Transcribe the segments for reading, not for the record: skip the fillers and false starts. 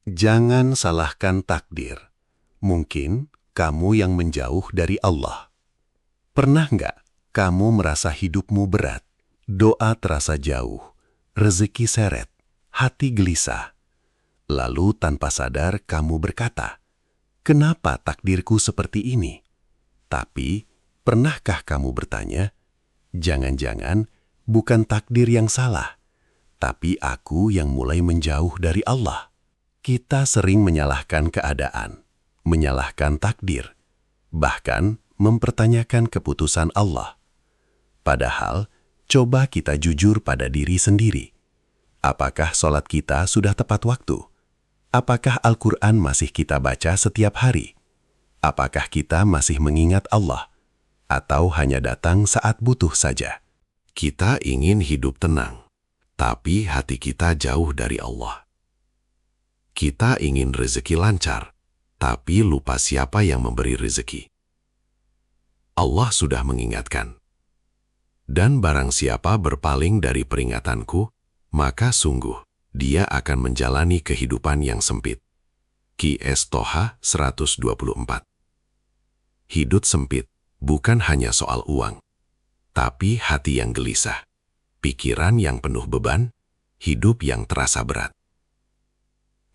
Jangan salahkan takdir. Mungkin kamu yang menjauh dari Allah. Pernah nggak kamu merasa hidupmu berat, doa terasa jauh, rezeki seret, hati gelisah? Lalu tanpa sadar kamu berkata, "Kenapa takdirku seperti ini?" Tapi, pernahkah kamu bertanya, "Jangan-jangan bukan takdir yang salah, tapi aku yang mulai menjauh dari Allah?" Kita sering menyalahkan keadaan, menyalahkan takdir, bahkan mempertanyakan keputusan Allah. Padahal, coba kita jujur pada diri sendiri. Apakah sholat kita sudah tepat waktu? Apakah Al-Quran masih kita baca setiap hari? Apakah kita masih mengingat Allah? Atau hanya datang saat butuh saja? Kita ingin hidup tenang, tapi hati kita jauh dari Allah. Kita ingin rezeki lancar, tapi lupa siapa yang memberi rezeki. Allah sudah mengingatkan. Dan barang siapa berpaling dari peringatanku, maka sungguh dia akan menjalani kehidupan yang sempit. Qs Toha 124. Hidup sempit bukan hanya soal uang, tapi hati yang gelisah, pikiran yang penuh beban, hidup yang terasa berat.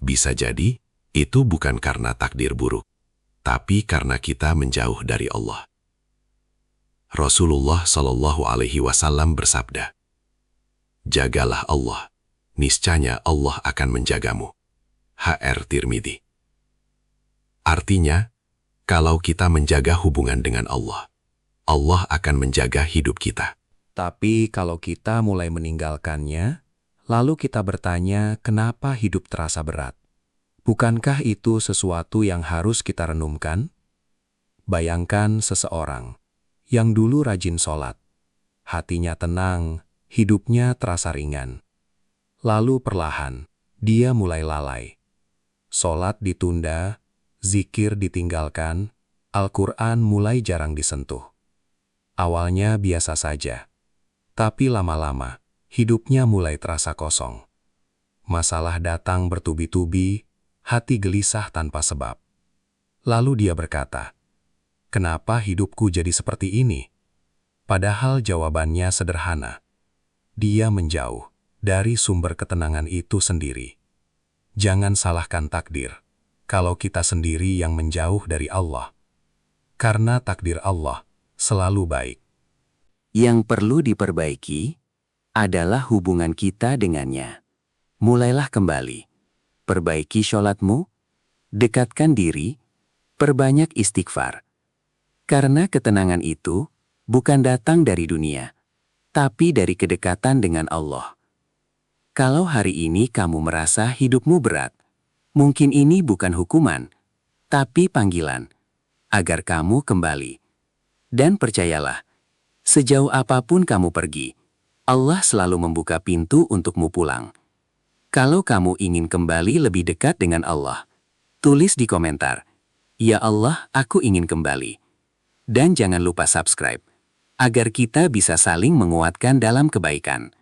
Bisa jadi, itu bukan karena takdir buruk, tapi karena kita menjauh dari Allah. Rasulullah Shallallahu Alaihi Wasallam bersabda, "Jagalah Allah, niscaya Allah akan menjagamu." HR Tirmidzi. Artinya, kalau kita menjaga hubungan dengan Allah, Allah akan menjaga hidup kita. Tapi kalau kita mulai meninggalkannya, lalu kita bertanya kenapa hidup terasa berat. Bukankah itu sesuatu yang harus kita renungkan? Bayangkan seseorang yang dulu rajin sholat, hatinya tenang, hidupnya terasa ringan. Lalu perlahan, dia mulai lalai. Sholat ditunda, zikir ditinggalkan, Al-Quran mulai jarang disentuh. Awalnya biasa saja, tapi lama-lama hidupnya mulai terasa kosong. Masalah datang bertubi-tubi, hati gelisah tanpa sebab. Lalu dia berkata, "Kenapa hidupku jadi seperti ini?" Padahal jawabannya sederhana. Dia menjauh dari sumber ketenangan itu sendiri. Jangan salahkan takdir kalau kita sendiri yang menjauh dari Allah. Karena takdir Allah selalu baik. Yang perlu diperbaiki adalah hubungan kita dengannya. Mulailah kembali. Perbaiki sholatmu, dekatkan diri, perbanyak istighfar. Karena ketenangan itu bukan datang dari dunia, tapi dari kedekatan dengan Allah. Kalau hari ini kamu merasa hidupmu berat, mungkin ini bukan hukuman, tapi panggilan agar kamu kembali. Dan percayalah, sejauh apapun kamu pergi, Allah selalu membuka pintu untukmu pulang. Kalau kamu ingin kembali lebih dekat dengan Allah, tulis di komentar, "Ya Allah, aku ingin kembali." Dan jangan lupa subscribe, agar kita bisa saling menguatkan dalam kebaikan.